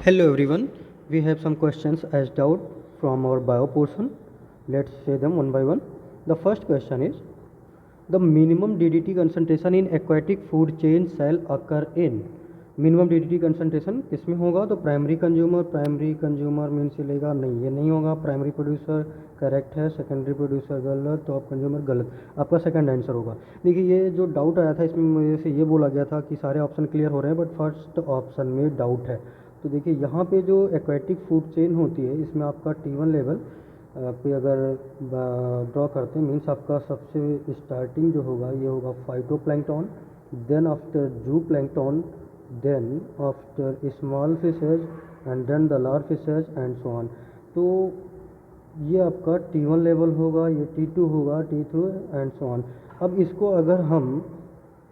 Hello everyone, we have some questions as doubt from our bio portion. Let's say them one by one. The first question is the minimum DDT concentration in aquatic food chain shall occur in. Minimum DDT concentration किसमें होगा? तो primary consumer means चलेगा नहीं, ये नहीं होगा। Primary producer correct है, secondary producer गलत, टॉप कंज्यूमर गलत। आपका सेकंड आंसर होगा। देखिए ये जो डाउट आया था इसमें मुझे से ये बोला गया था कि सारे ऑप्शन क्लियर हो रहे हैं बट फर्स्ट ऑप्शन में डाउट है। तो देखिए यहाँ पे जो एक्वेटिक फूड चेन होती है इसमें आपका T1 लेवल पे अगर ड्रॉ करते हैं मीन्स आपका सबसे स्टार्टिंग जो होगा ये होगा phytoplankton, then after zooplankton, then after small fishes and then the large fishes and so on. तो ये आपका T1 लेवल होगा, ये T2 होगा, T3 एंड सो ऑन। अब इसको अगर हम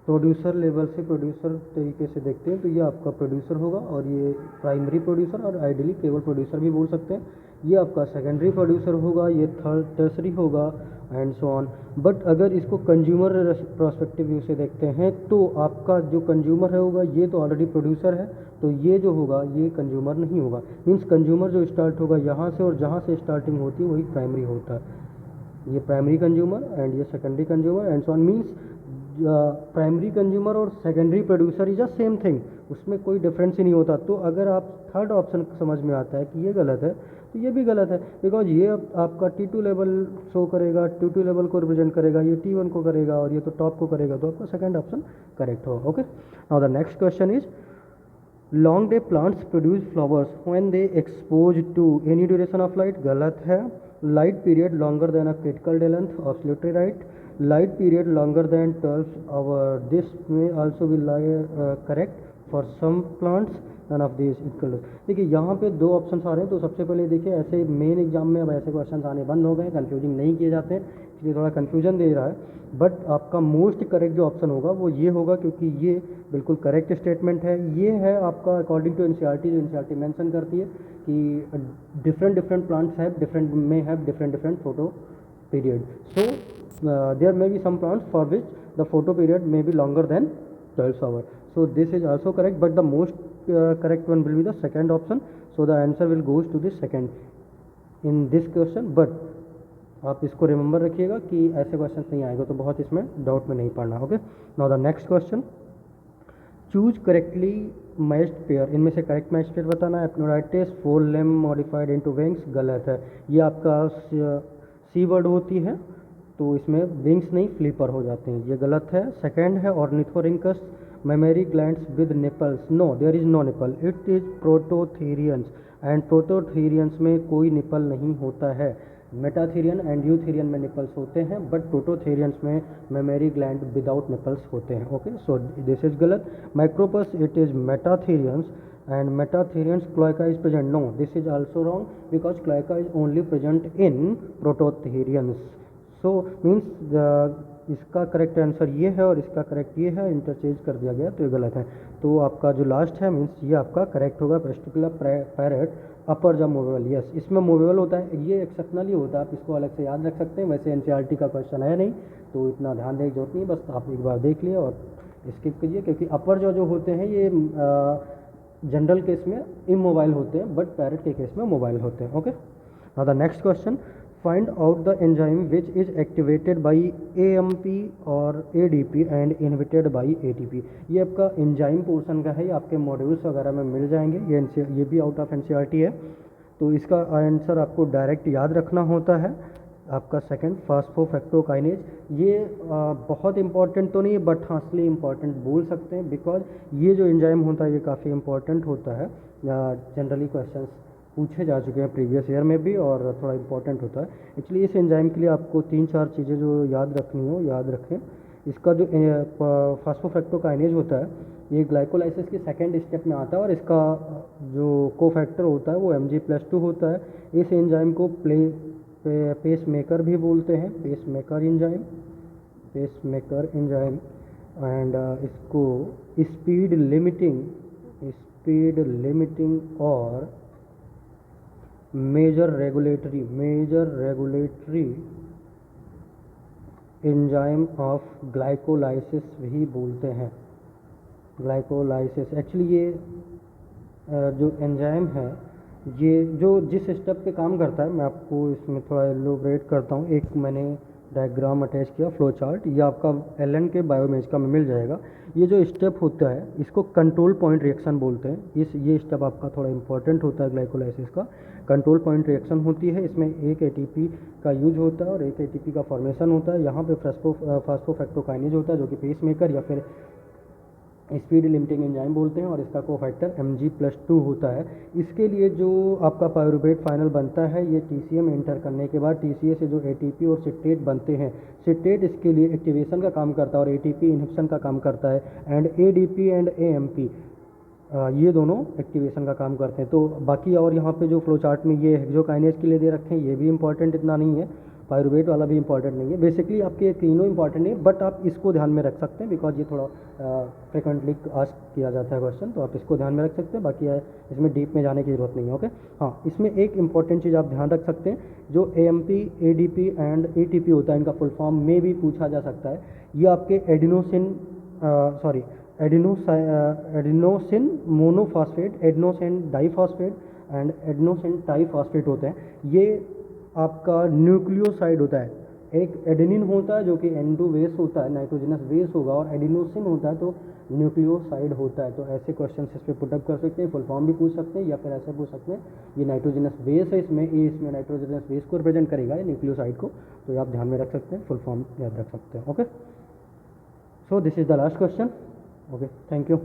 प्रोड्यूसर लेवल से प्रोड्यूसर तरीके से देखते हैं तो ये आपका प्रोड्यूसर होगा और ये प्राइमरी प्रोड्यूसर और आइडियली केवल प्रोड्यूसर भी बोल सकते हैं। ये आपका सेकेंडरी प्रोड्यूसर होगा, ये थर्ड टर्सरी होगा एंड सो ऑन। बट अगर इसको कंज्यूमर प्रोस्पेक्टिव व्यू से देखते हैं तो आपका जो कंज्यूमर है होगा ये तो ऑलरेडी प्रोड्यूसर है, तो ये जो होगा ये कंज्यूमर नहीं होगा। मीन्स कंज्यूमर जो स्टार्ट होगा यहाँ से और जहाँ से स्टार्टिंग होती है वही प्राइमरी होता है। ये प्राइमरी कंज्यूमर एंड ये secondary consumer and so on. Means primary consumer और secondary producer is a same thing, उसमें कोई डिफरेंस ही नहीं होता। तो अगर आप थर्ड ऑप्शन समझ में आता है कि ये गलत है तो ये भी गलत है, बिकॉज ये आपका T2 लेवल शो करेगा, T2 लेवल को रिप्रेजेंट करेगा, ये T1 को करेगा और ये तो टॉप को करेगा, तो आपका सेकंड ऑप्शन करेक्ट होगा। Okay, now the next question is long day plants produce flowers when they expose to any duration of light, गलत है। Light period longer than a critical day length, absolutely right. Light period longer than 12 hour, this may also will correct for some plants, none of this equal. देखिए यहाँ पे दो option आ रहे हैं, तो सबसे पहले देखिए ऐसे मेन एग्जाम में अब ऐसे क्वेश्चन आने बंद हो गए, कंफ्यूजिंग नहीं किए जाते हैं, इसलिए थोड़ा कन्फ्यूजन दे रहा है। बट आपका मोस्ट करेक्ट जो ऑप्शन होगा वो ये होगा, क्योंकि ये बिल्कुल करेक्ट स्टेटमेंट है। ये है आपका अकॉर्डिंग टू एनसीईआरटी, जो एनसीईआरटी मेंशन करती है कि different plants have different photo period. So there may be some plants for which the photo period may be longer than 12 hours. So this is also correct, but the most correct one will be the second option. So the answer will goes to the second in this question. But आप इसको remember रखिएगा कि ऐसे question नहीं आएगा तो बहुत इसमें डाउट में नहीं पड़ना। Okay, now the next question, choose correctly matched pair, इनमें से करेक्ट मैच्ड पेयर बताना है। एप्नोडाइटिस फोर लेम मॉडिफाइड इनटू विंग्स, गलत है। ये आपका सी वर्ड होती है तो इसमें विंग्स नहीं फ्लीपर हो जाते हैं, ये गलत है। सेकंड है ornithorhynchus mammary glands with nipples, no there is no nipple, it is prototherians and prototherians में कोई निपल नहीं होता है। मेटाथेरियन एंड यूथेरियन में निपल्स होते हैं बट प्रोटोथेरियंस में मेमरी ग्लैंड विदाउट निपल्स होते हैं। ओके, सो दिस इज गलत। Micropus it is metatherians and metatherians cloaca is present, no this is also wrong because cloaca is only present in prototherians. So means इसका correct answer ये है और इसका correct ये है, इंटरचेंज कर दिया गया तो ये गलत है। तो आपका जो लास्ट है मीन्स ये आपका करेक्ट होगा। पेस्टिकुलर पैरेट अपर जब मूवेबल, यस इसमें मूवेबल होता है, ये एक्सेप्शनली होता है, आप इसको अलग से याद रख सकते हैं। वैसे एनसीईआरटी का क्वेश्चन है नहीं तो इतना ध्यान देने की जरूरत नहीं, बस आप एक बार देख लिए और स्किप कीजिए, क्योंकि अपर जो होते हैं ये जनरल केस में इमोबाइल होते हैं बट पैरेट के केस में मोबाइल होते हैं। Okay, now the next question, find out the enzyme which is activated by AMP और ADP and inhibited by ATP। ये आपका एंजाइम पोर्शन का है, ये आपके मॉड्यूल्स वगैरह में मिल जाएंगे, ये भी आउट ऑफ एनसीईआरटी है। तो इसका आंसर आपको डायरेक्ट याद रखना होता है। आपका सेकंड फास्फोफैक्टोकाइनेज, ये बहुत इंपॉर्टेंट तो नहीं है बट हाँ इसलिए इंपॉर्टेंट बोल सकते हैं बिकॉज ये जो एंजाइम होता है ये काफ़ी इंपॉर्टेंट होता है। जनरली क्वेश्चंस पूछे जा चुके हैं प्रीवियस ईयर में भी और थोड़ा इंपॉर्टेंट होता है। एक्चुअली इस एंजाइम के लिए आपको 3-4 चीज़ें जो याद रखनी हो याद रखें। इसका जो फास्फोफैक्टोकाइनेज होता है ये ग्लाइकोलाइसिस के सेकेंड स्टेप में आता है और इसका जो कोफैक्टर होता है वो Mg+2 होता है। इस एंजाइम को पेस मेकर भी बोलते हैं, पेस मेकर एंजाइम एंड इसको स्पीड लिमिटिंग और major regulatory enzyme of glycolysis भी बोलते हैं। ग्लाइकोलाइसिस एक्चुअली ये जो एंजाइम है ये जो जिस स्टेप पे काम करता है, मैं आपको इसमें थोड़ा एलोबरेट करता हूँ। एक मैंने डायग्राम अटैच किया, फ्लो चार्ट, ये आपका एलन के बायोमेजिका में मिल जाएगा। ये जो स्टेप होता है इसको कंट्रोल पॉइंट रिएक्शन बोलते हैं। ये स्टेप आपका थोड़ा इंपॉर्टेंट होता है ग्लाइकोलाइसिस का। कंट्रोल पॉइंट रिएक्शन होती है, इसमें एक एटीपी का यूज होता है और एक एटीपी का फॉर्मेशन होता है। यहाँ पे फास्फोफैक्टोकाइनेज होता है जो कि पेस मेकर या फिर स्पीड लिमिटिंग एंजाइम बोलते हैं, और इसका कोफैक्टर Mg+2 होता है। इसके लिए जो आपका पायरुवेट फाइनल बनता है, ये TCM एंटर करने के बाद TCA से जो ATP और सिट्रेट बनते हैं, सिट्रेट इसके लिए एक्टिवेशन का काम करता है और ATP इनहिबिशन का काम करता है। एंड ADP एंड AMP ये दोनों एक्टिवेशन का काम करते हैं। तो बाकी और यहाँ पे जो फ्लो चार्ट में ये हेक्सोकाइनेज के लिए दे रखे हैं, ये भी इंपॉर्टेंट इतना नहीं है, पायरुवेट वाला भी इंपॉर्टेंट नहीं है। बेसिकली आपके ये तीनों इंपॉर्टेंट नहीं है, बट आप इसको ध्यान में रख सकते हैं बिकॉज ये थोड़ा फ्रिक्वेंटली आस्क किया जाता है क्वेश्चन, तो आप इसको ध्यान में रख सकते हैं। बाकी इसमें डीप में जाने की जरूरत नहीं है। ओके, हाँ, इसमें एक इंपॉर्टेंट चीज़ आप ध्यान रख सकते हैं, जो AMP, ADP एंड ATP होता है, इनका फुल फॉर्म में भी पूछा जा सकता है। ये आपके adenosine monophosphate, adenosine diphosphate and adenosine triphosphate होते हैं। ये आपका न्यूक्लियोसाइड होता है। एक एडेनिन होता है जो कि N2 बेस होता है, नाइट्रोजनस बेस होगा, और एडिनोसिन होता है तो न्यूक्लियोसाइड होता है। तो ऐसे क्वेश्चन इस पर पुटअप कर सकते हैं, फुल फॉर्म भी पूछ सकते हैं या फिर ऐसे पूछ सकते हैं, ये नाइट्रोजनस बेस है, इसमें नाइट्रोजनस बेस को रिप्रेजेंट करेगा, ये न्यूक्लियोसाइड को, तो ये आप ध्यान में रख सकते हैं, फुल फॉर्म याद रख सकते हैं। Okay, so this is the last question. Okay, thank you.